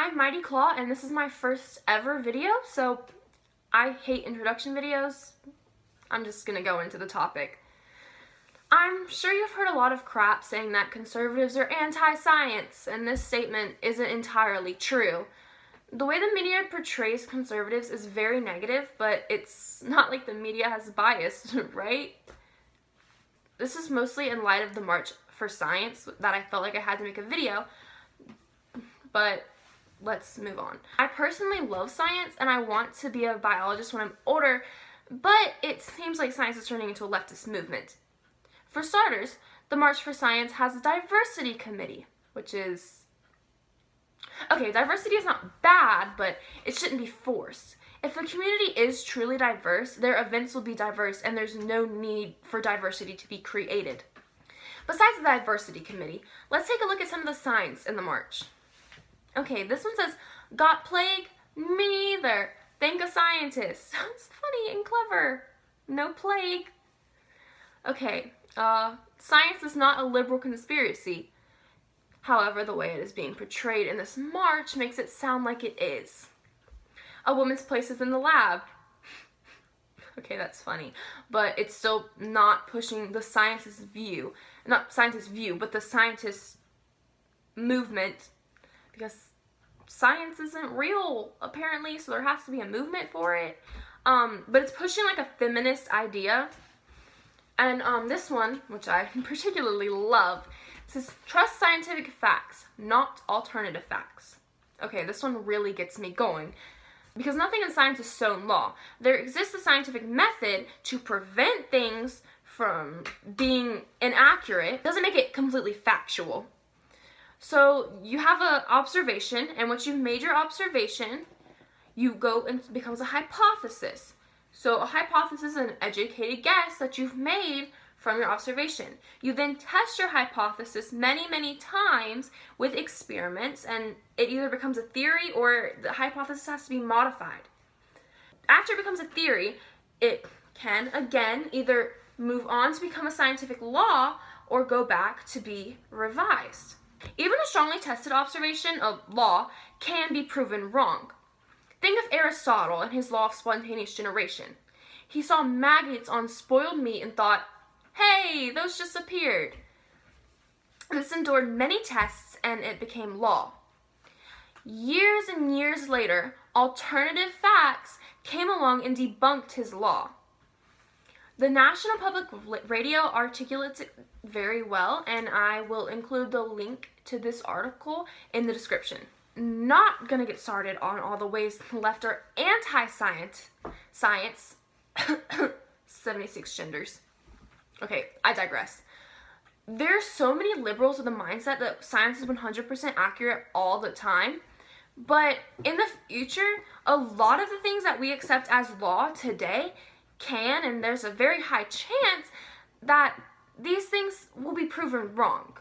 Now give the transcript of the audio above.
I'm Mighty Claw, and this is my first ever video, so I hate introduction videos. I'm just gonna go into the topic. I'm sure you've heard a lot of crap saying that conservatives are anti-science, and this statement isn't entirely true. The way the media portrays conservatives is very negative, but it's not like the media has bias, right? This is mostly in light of the March for Science that I felt like I had to make a video, but let's move on. I personally love science and I want to be a biologist when I'm older, but it seems like science is turning into a leftist movement. For starters, the March for Science has a diversity committee, which is... Okay, diversity is not bad, but it shouldn't be forced. If the community is truly diverse, their events will be diverse and there's no need for diversity to be created. Besides the diversity committee, let's take a look at some of the signs in the march. Okay, this one says, "Got plague? Me neither. Thank a scientist." It's funny and clever. No plague. Okay, science is not a liberal conspiracy. However, the way it is being portrayed in this march makes it sound like it is. A woman's place is in the lab. Okay, that's funny. But it's still not pushing the scientist's view. Not scientist's view, but the scientist's movement. Because science isn't real, apparently, so there has to be a movement for it. But it's pushing like a feminist idea. And this one, which I particularly love, says, "Trust scientific facts, not alternative facts." Okay, this one really gets me going. Because nothing in science is stone law. There exists a scientific method to prevent things from being inaccurate. It doesn't make it completely factual. So you have an observation, and once you've made your observation, you go and it becomes a hypothesis. So a hypothesis is an educated guess that you've made from your observation. You then test your hypothesis many, many times with experiments, and it either becomes a theory or the hypothesis has to be modified. After it becomes a theory, it can, again, either move on to become a scientific law or go back to be revised. Even a strongly tested observation of law can be proven wrong. Think of Aristotle and his law of spontaneous generation. He saw maggots on spoiled meat and thought, "Hey, those just appeared." This endured many tests and it became law. Years and years later, alternative facts came along and debunked his law. The National Public Radio articulates it very well, and I will include the link to this article in the description. Not gonna get started on all the ways the left are anti-science. 76 genders. Okay, I digress. There's so many liberals with the mindset that science is 100% accurate all the time. But in the future, a lot of the things that we accept as law today can, and there's a very high chance that these things will be proven wrong.